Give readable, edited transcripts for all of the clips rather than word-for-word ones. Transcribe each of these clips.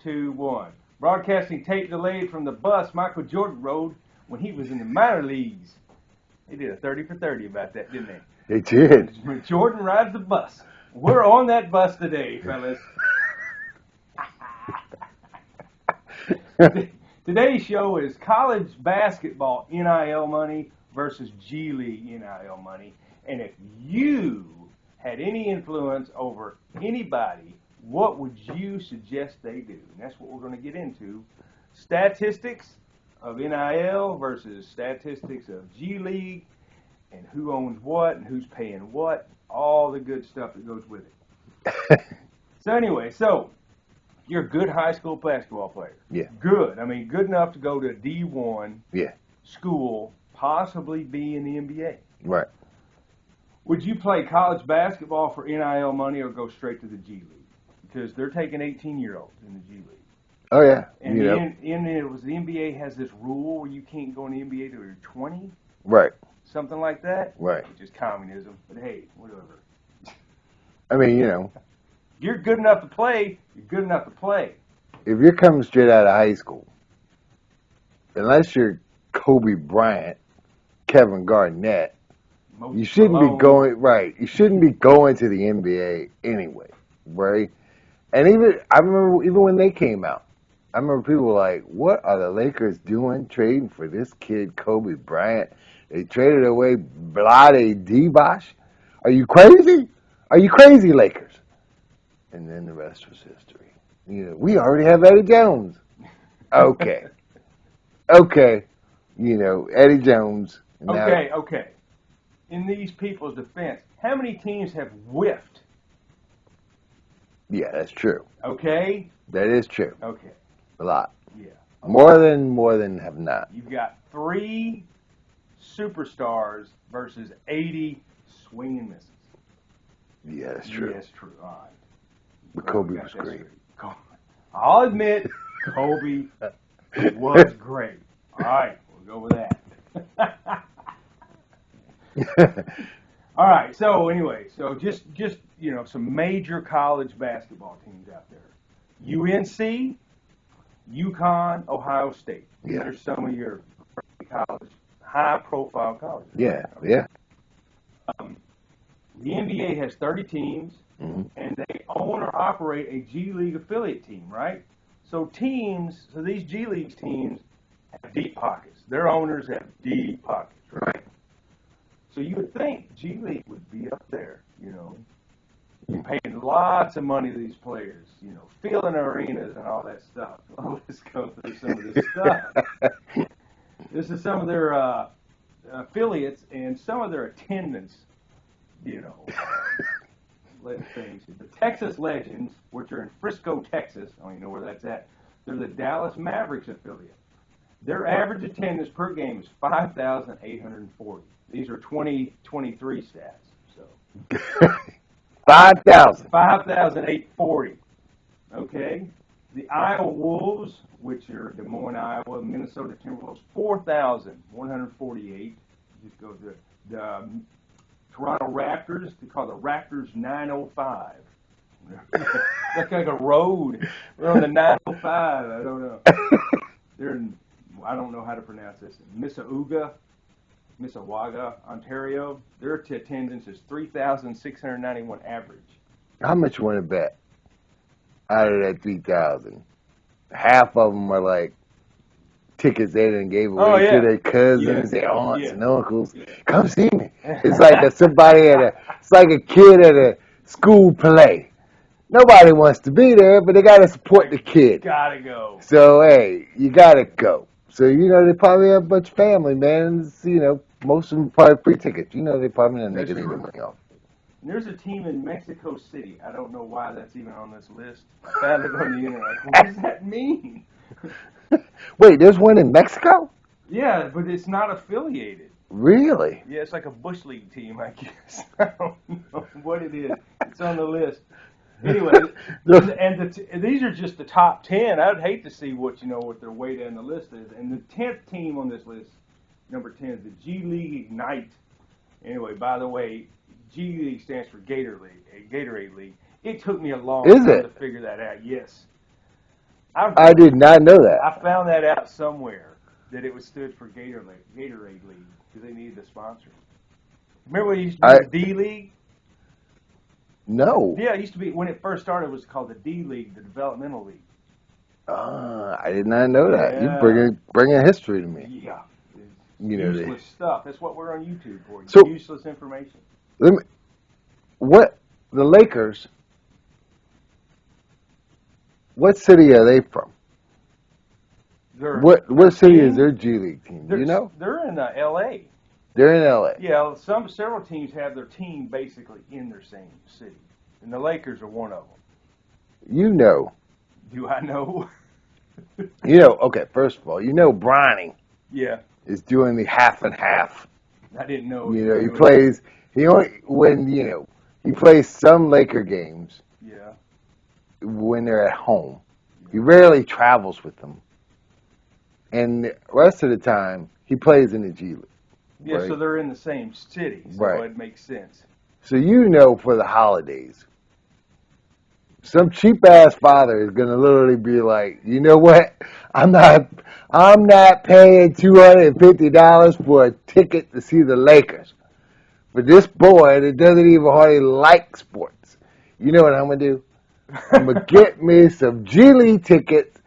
2, 1. Broadcasting tape delayed from the bus Michael Jordan rode when he was in the minor leagues. They did a 30 for 30 about that, didn't they? They did. When Jordan rides the bus. We're on that bus today, fellas. Today's show is college basketball NIL money versus G League NIL money. And if you had any influence over anybody, what would you suggest they do? And that's what we're going to get into. Statistics of NIL versus statistics of G League, and who owns what and who's paying what, all the good stuff that goes with it. So anyway, you're a good high school basketball player. Yeah. Good. I mean, good enough to go to a D1 school, possibly be in the NBA. Right. Would you play college basketball for NIL money or go straight to the G League? Because they're taking 18-year-olds in the G League. Oh, yeah. And the NBA has this rule where you can't go in the NBA till you're 20. Right. Something like that. Right. Which is communism. But hey, whatever. I mean, You're good enough to play, you're good enough to play. If you're coming straight out of high school, unless you're Kobe Bryant, Kevin Garnett, you shouldn't be going, right, you shouldn't be going to the NBA anyway, right? And I remember even when they came out, I remember people were like, what are the Lakers doing trading for this kid, Kobe Bryant? They traded away Vlade Divac. Are you crazy? Are you crazy, Lakers? And then the rest was history. We already have Eddie Jones. Okay. Eddie Jones. Okay. In these people's defense, how many teams have whiffed? Yeah, that's true. Okay? That is true. Okay. A lot. Yeah. Okay. More than have not. You've got 3 superstars versus 80 swinging misses. Yeah, that's true. Yeah, that's true. All right. But Kobe was great. I'll admit, Kobe was great. All right, we'll go with that. All right, so anyway, just some major college basketball teams out there. UNC, UConn, Ohio State. These are some of your high-profile colleges. Yeah. The NBA has 30 teams. Mm-hmm. And they own or operate a G League affiliate team, right? So these G League teams have deep pockets. Their owners have deep pockets, right? So you would think G League would be up there, You're paying lots of money to these players, filling arenas and all that stuff. Well, let's go through some of this stuff. This is some of their affiliates and some of their attendance, Let's face it. The Texas Legends, which are in Frisco, Texas, I don't even know where that's at, they're the Dallas Mavericks affiliate. Their average attendance per game is 5,840. These are 2023 stats. So 5,000. 5,840. Okay. The Iowa Wolves, which are Des Moines, Iowa, Minnesota Timberwolves, 4,148. Just go to the Toronto Raptors, they call the Raptors 905. That's like a road. We're on the 905. I don't know. I don't know how to pronounce this. Mississauga, Ontario. Their attendance is 3,691 average. How much you want to bet out of that 3,000? Half of them are like tickets they done gave away to their cousins, their aunts and uncles. Yeah. Come see me. It's like it's like a kid at a school play. Nobody wants to be there, but they gotta support the kid. Gotta go. So hey, you gotta go. So they probably have a bunch of family, man. Most of them probably free tickets. They probably not making any money off. There's a team in Mexico City. I don't know why that's even on this list. I found it on the internet. What does that mean? Wait, there's one in Mexico? Yeah, but it's not affiliated. Really? Yeah, it's like a Bush League team, I guess. I don't know what it is. It's on the list. Anyway, these are just the top 10. I'd hate to see what their way down the list is. And the 10th team on this list, number 10, is the G League Ignite. Anyway, by the way, G League stands for Gatorade League. It took me a long time to figure that out. Yes. I did not know that. I found that out somewhere, that it was stood for Gatorade League, because they needed a sponsor. Remember when it used to be the D League? No. Yeah, it used to be, when it first started, it was called the D League, the Developmental League. I did not know that. Yeah. You bringing history to me. Yeah. You know, useless stuff. That's what we're on YouTube for. So, useless information. What the Lakers? What city are they from? What city is their G League team? Do you know? They're in L.A. They're in L.A. Yeah, several teams have their team basically in their same city, and the Lakers are one of them. You know. Do I know? You know. Okay. First of all, you know Bronny. Yeah. Is doing the half and half. I didn't know. You know, he plays. He plays some Laker games. Yeah. When they're at home, he rarely travels with them, and the rest of the time he plays in the G League. Yeah, right? So they're in the same city, so right. It makes sense. So you know, for the holidays, some cheap ass father is gonna literally be like, you know what? I'm not paying $250 for a ticket to see the Lakers. For this boy that doesn't even hardly like sports, you know what I'm gonna do? I'm gonna get me some G League tickets,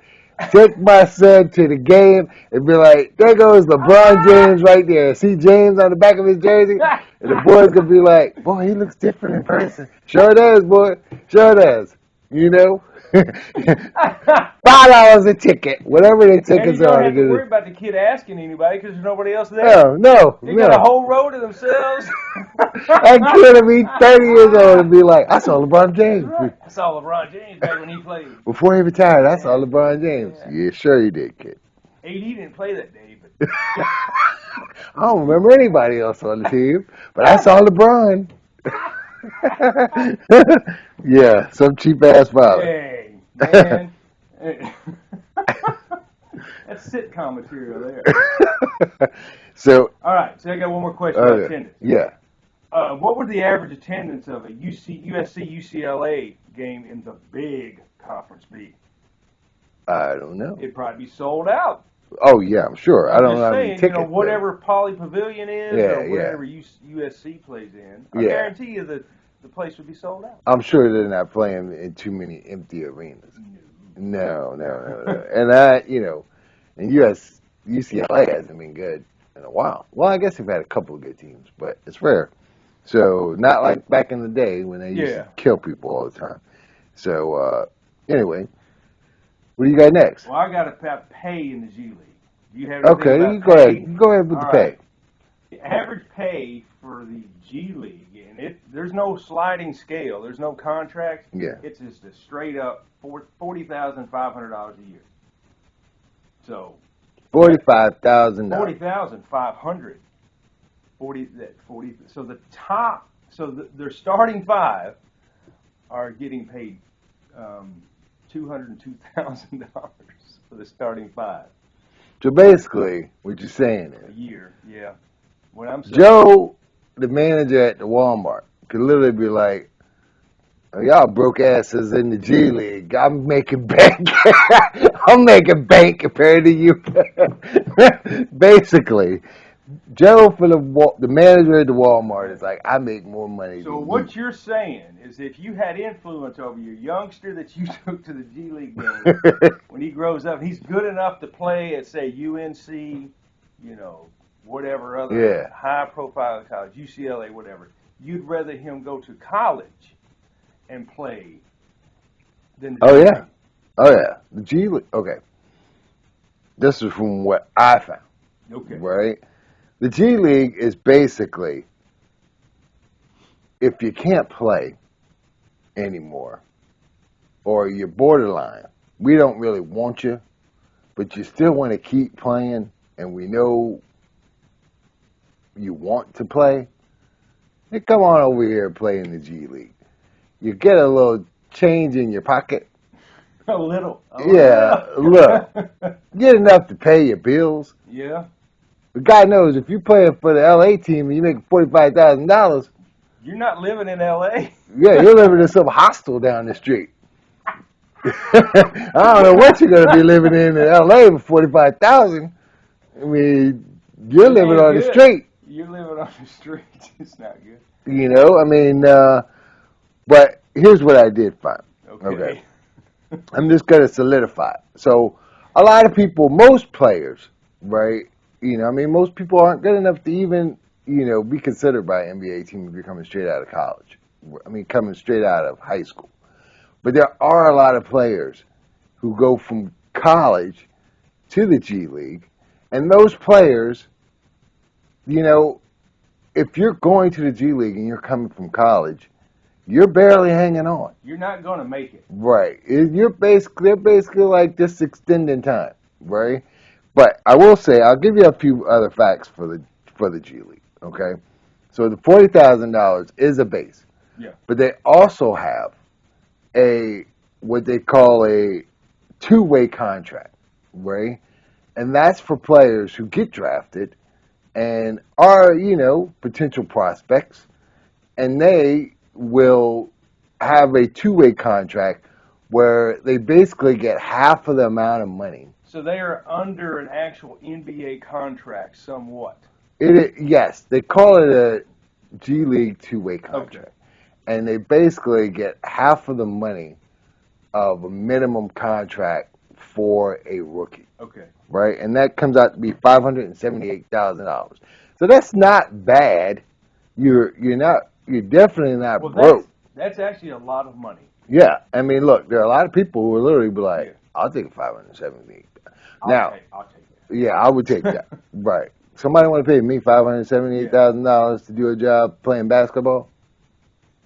take my son to the game, and be like, there goes LeBron James right there. See James on the back of his jersey? And the boy's gonna be like, boy, he looks different in person. Sure does, boy. Sure does. You know? $5 a ticket. Whatever the tickets are. And you don't have to worry about the kid asking anybody because there's nobody else there. No. They got a whole row to themselves. That kid will be 30 years old and be like, I saw LeBron James. Right. I saw LeBron James back when he played. Before he retired, I saw LeBron James. Yeah, sure you did, kid. AD didn't play that day, but I don't remember anybody else on the team, but I saw LeBron. Yeah, some cheap ass father. Hey, man. That's sitcom material there. So, all right, so I got one more question about attendance. Yeah. What was the average attendance of a USC-UCLA game in the big Conference B? I don't know. It'd probably be sold out. Oh, yeah, I'm sure. I don't know how many tickets. You know, whatever Poly Pavilion is or whatever USC plays in, I guarantee you that the place would be sold out. I'm sure they're not playing in too many empty arenas. No. And and UCLA hasn't been good in a while. Well, I guess they've had a couple of good teams, but it's rare. So, not like back in the day when they used to kill people all the time. So, anyway, what do you got next? Well, I got about pay in the G League. Do you have anything about you go ahead. You go ahead with the pay. The average pay for the G League, and there's no sliding scale. There's no contract. Yeah. It's just a straight up $40,500 a year. So. $45,000. $40,500. 40. So the top. So their starting five are getting paid $202,000 for the starting five. So basically, what you're saying is a year, yeah. What I'm saying, Joe, the manager at the Walmart, could literally be like, oh, y'all broke asses in the G League. I'm making bank. I'm making bank compared to you. Basically, Joe, for the manager at the Walmart, is like, I make more money. So what you're saying is, if you had influence over your youngster that you took to the G League game, when he grows up, he's good enough to play at, say, UNC, whatever other high-profile college, UCLA, whatever. You'd rather him go to college and play than the G League. Oh yeah, the G League. Okay, this is from what I found. Okay, right. The G League is basically, if you can't play anymore, or you're borderline, we don't really want you, but you still want to keep playing, and we know you want to play, then come on over here and play in the G League. You get a little change in your pocket. A little. Look. Get enough to pay your bills. Yeah. But God knows, if you're playing for the LA team and you make $45,000, you're not living in LA. Yeah, you're living in some hostel down the street. I don't know what you're gonna be living in LA with 45,000. I mean, you're living on the street. You're living on the street. It's not good. You know, I mean, but here's what I did find. Okay. I'm just gonna solidify it. So, a lot of people, most players, right? You know, I mean, most people aren't good enough to even, you know, be considered by an NBA team if you're coming straight out of college. I mean, coming straight out of high school. But there are a lot of players who go from college to the G League, and those players, you know, if you're going to the G League and you're coming from college, you're barely hanging on. You're not going to make it. Right. They're basically like just extending time, right? But I will say, I'll give you a few other facts for the G League, okay? So the $40,000 is a base. Yeah. But they also have what they call a two-way contract, right? And that's for players who get drafted and are, you know, potential prospects, and they will have a two-way contract where they basically get half of the amount of money. So they are under an actual NBA contract somewhat. Yes, they call it a G League two-way contract. Okay. And they basically get half of the money of a minimum contract for a rookie. Okay. Right? And that comes out to be $578,000. So that's not bad. You're definitely not broke. That's actually a lot of money. Yeah. I mean, look, there are a lot of people who will literally be like, I'll take $578,000. Now, I'll take that. Yeah, I would take that. Right. Somebody want to pay me $578,000 to do a job playing basketball?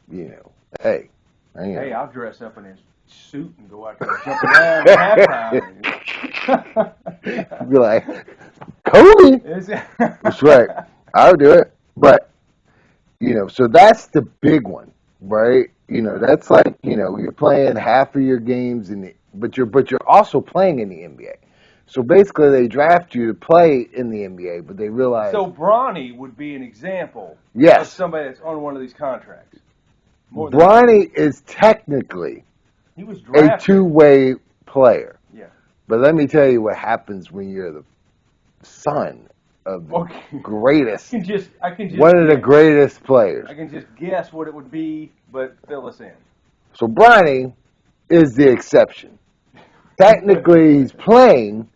You know, hey. I'll dress up in his suit and go out there jumping around at halftime. Be like, Kobe. That's right. I'll do it. But, you know, so that's the big one, right? You know, that's like, you know, you're playing half of your games but you're also playing in the NBA. So basically, they draft you to play in the NBA, but they realize. So Bronny would be an example of somebody that's on one of these contracts. Bronny is technically a two-way player. Yeah. But let me tell you what happens when you're the son of the greatest. One of the greatest players. I can just guess what it would be, but fill us in. So Bronny is the exception. Technically, he's playing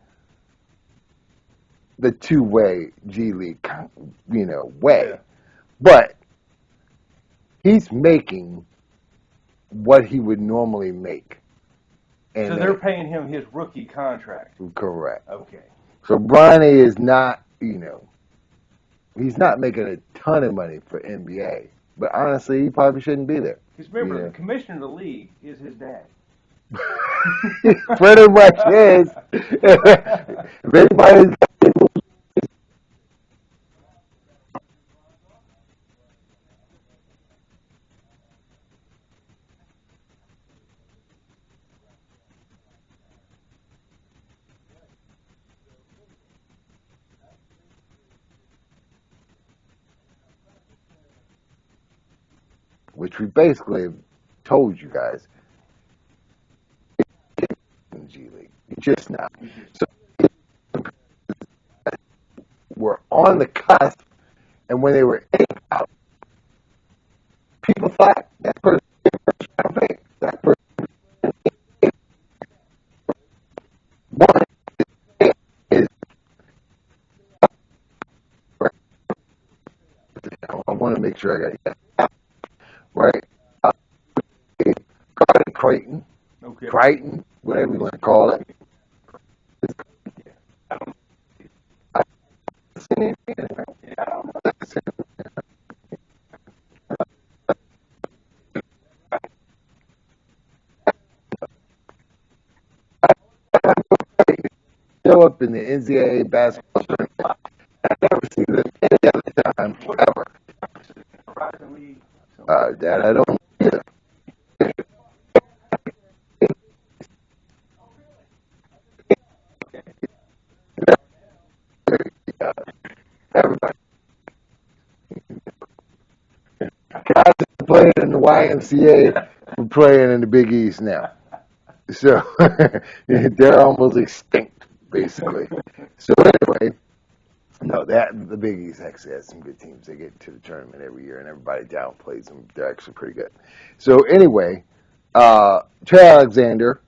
the two-way G League, you know, way. Yeah. But he's making what he would normally make. So they're paying him his rookie contract. Correct. Okay. So Bronny is not, you know, he's not making a ton of money for NBA. But honestly, he probably shouldn't be there. Because remember, the commissioner of the league is his dad. Pretty much is. If anybody's which we basically told you guys, in the G League. You're just not. So we're on the cusp, and when they were out, people thought that person that person one is I want to make sure I got it right. Creighton. Okay. Creighton, whatever you want to call it. Show up in the NCAA basketball tournament. I've never seen this any other time ever. That I don't. Everybody. Guys playing in the YMCA, we're playing in the Big East now. So they're almost extinct, basically. So anyway, no, the Big East actually has some good teams. They get to the tournament every year, and everybody downplays them. They're actually pretty good. So anyway, Trey Alexander,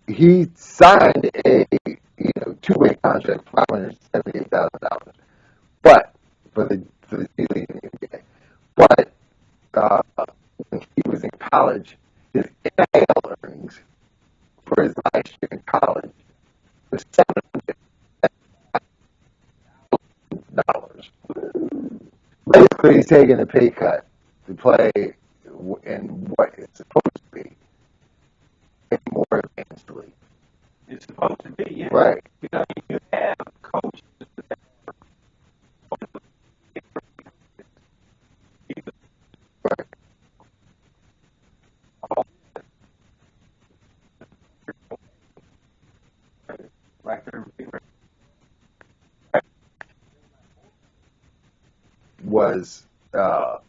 he signed a two-way contract, $578,000, but for the G League and the NBA. But when he was in college, his NIL earnings for his last year in college was $700,000. Basically, he's taking a pay cut to play in what it's supposed to be a more advanced league. It's supposed to be, yeah. Right. Because you have coaches. Right. Like they're Was one of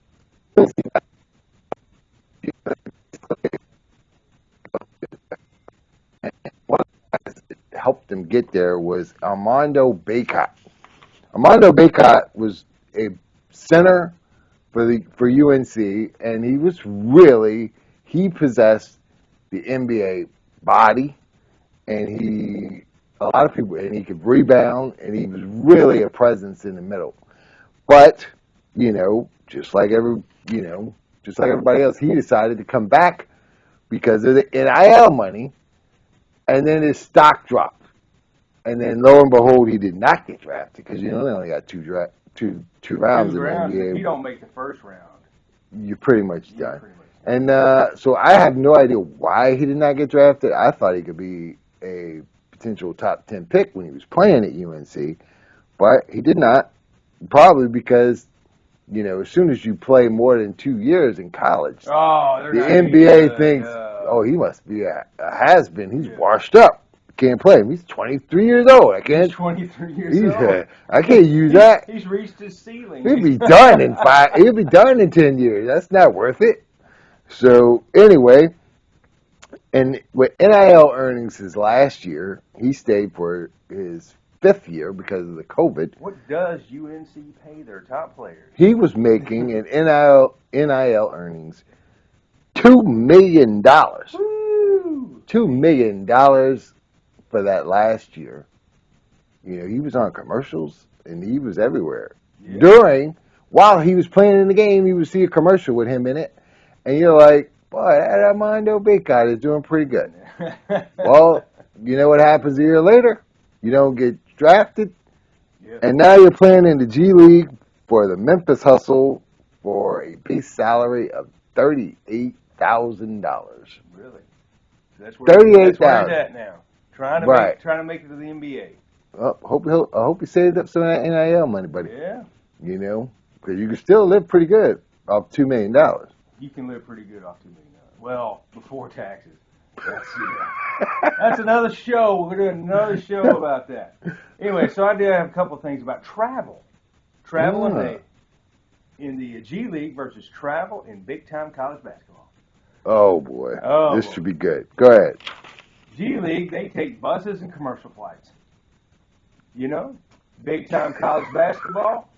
the guys that helped him get there was Armando Bacot. Armando Bacot was a center for UNC, and he possessed the NBA body, and a lot of people, and he could rebound, and he was really a presence in the middle. But just like everybody else, he decided to come back because of the NIL money, and then his stock dropped, and then lo and behold, he did not get drafted because they only got two rounds in the NBA. If you don't make the first round, you're pretty much done. And so I have no idea why he did not get drafted. I thought he could be a potential top 10 pick when he was playing at UNC, but he did not. Probably because, as soon as you play more than 2 years in college, the NBA thinks, he must be a has-been. He's washed up. Can't play him. He's 23 years old. He's 23 years old. I can't use that. He's reached his ceiling. He'll be done in 10 years. That's not worth it. So anyway, and with NIL earnings his last year, he stayed for his 5th year because of the COVID. What does UNC pay their top players? He was making in NIL earnings $2 million. Woo! $2 million for that last year. He was on commercials and he was everywhere. Yeah. While he was playing in the game, you would see a commercial with him in it, and you're like, boy, that Armando Bacot is doing pretty good. Well, you know what happens a year later? You don't get drafted, and now you're playing in the G League for the Memphis Hustle for a base salary of $38,000. Really? So that's where he's at now. Trying to make it to the NBA. Well, I hope he saved up some of that NIL money, buddy. Yeah. Because you can still live pretty good off $2 million. You can live pretty good off $2 million. Well, before taxes. That's another show. We're doing another show about that. Anyway, so I did have a couple of things about travel. Travel in the G League versus travel in big-time college basketball. Oh, boy. This should be good. Go ahead. G League, they take buses and commercial flights. Big-time college basketball,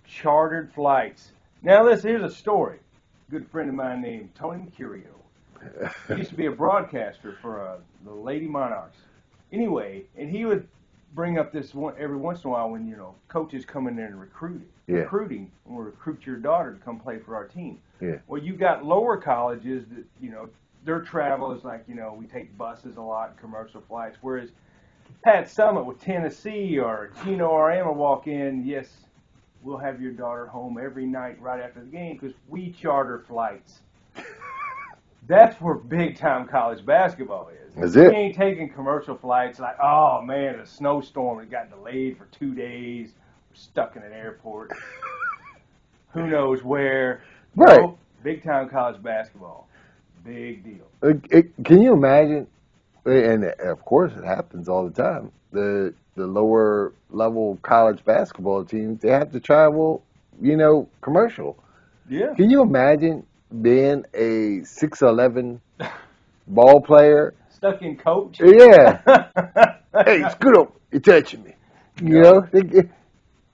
chartered flights. Now, listen, here's a story. A good friend of mine named Tony Mercurio. He used to be a broadcaster for the Lady Monarchs. Anyway, and he would bring up this one every once in a while when, coaches come in there and recruiting, and we'll recruit your daughter to come play for our team. Yeah. Well, you got lower colleges that, their travel is like, we take buses a lot, commercial flights, whereas Pat Summit with Tennessee or Gino or Emma walk in, yes, we'll have your daughter home every night right after the game because we charter flights. That's where big-time college basketball is. Is it? We ain't taking commercial flights like, oh, man, a snowstorm. It got delayed for 2 days. We're stuck in an airport. Who knows where. Right. No, big-time college basketball. Big deal. Can you imagine, and of course it happens all the time, the lower-level college basketball teams, they have to travel, commercial. Yeah. Can you imagine being a 6'11" ball player stuck in coach. Yeah. Hey, scoot up. You're touching me. You know?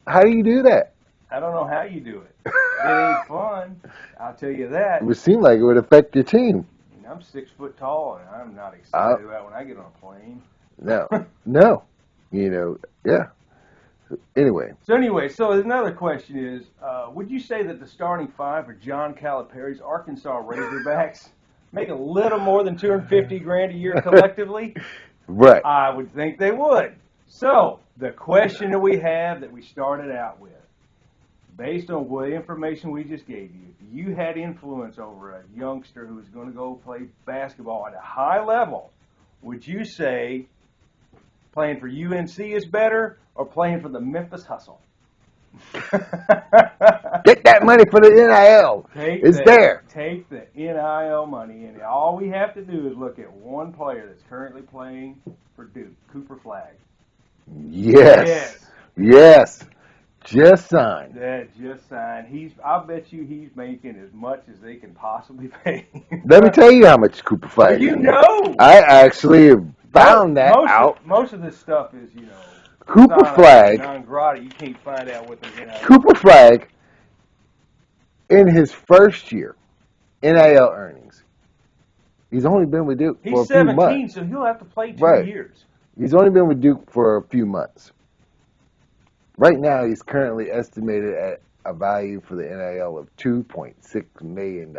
How do you do that? I don't know how you do it. It ain't fun. I'll tell you that. It would seem like it would affect your team. And I'm 6 foot tall, and I'm not excited about when I get on a plane. No. You know, yeah. Anyway. So another question is, would you say that the starting five for John Calipari's Arkansas Razorbacks make a little more than $250,000 a year collectively? Right. I would think they would. So the question that we have that we started out with, based on what information we just gave you, if you had influence over a youngster who was going to go play basketball at a high level, would you say playing for UNC is better or playing for the Memphis Hustle? Get that money for the NIL. It's there. Take the NIL money, and all we have to do is look at one player that's currently playing for Duke, Cooper Flagg. Yes. Just signed. Just signed. I bet you he's making as much as they can possibly pay. Let me tell you how much Cooper Flagg. You know. I actually found that out. Most of this stuff is, Cooper Flagg. Non-grata. You can't find out what the NIL. Cooper Flagg, in his first year, NIL earnings, he's only been with Duke for a few months. He's 17, so he'll have to play 2 years. He's only been with Duke for a few months. Right now, he's currently estimated at a value for the NIL of $2.6 million.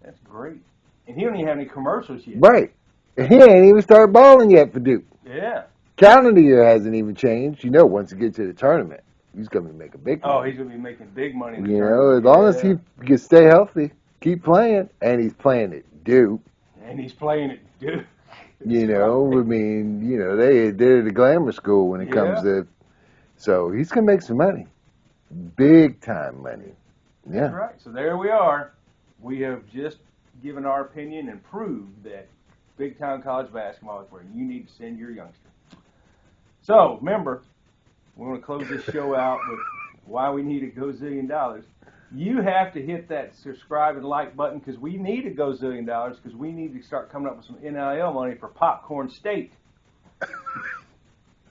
That's great. And he don't even have any commercials yet. Right. And he ain't even started balling yet for Duke. Yeah. Calendar year hasn't even changed. Once you get to the tournament, he's going to make a big money. Oh, he's going to be making big money. As long as he can stay healthy, keep playing, and he's playing at Duke. And he's playing at Duke. They did the glamour school when it comes to, so he's going to make some money. Big time money. Yeah. That's right. So there we are. We have just given our opinion and proved that big time college basketball is where you need to send your youngster. So remember, we want to close this show out with why we need a gazillion. You have to hit that subscribe and like button because we need a gazillion because we need to start coming up with some NIL money for Popcorn State.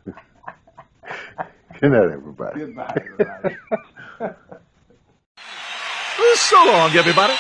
Good night, everybody. Goodbye, everybody. So long, everybody.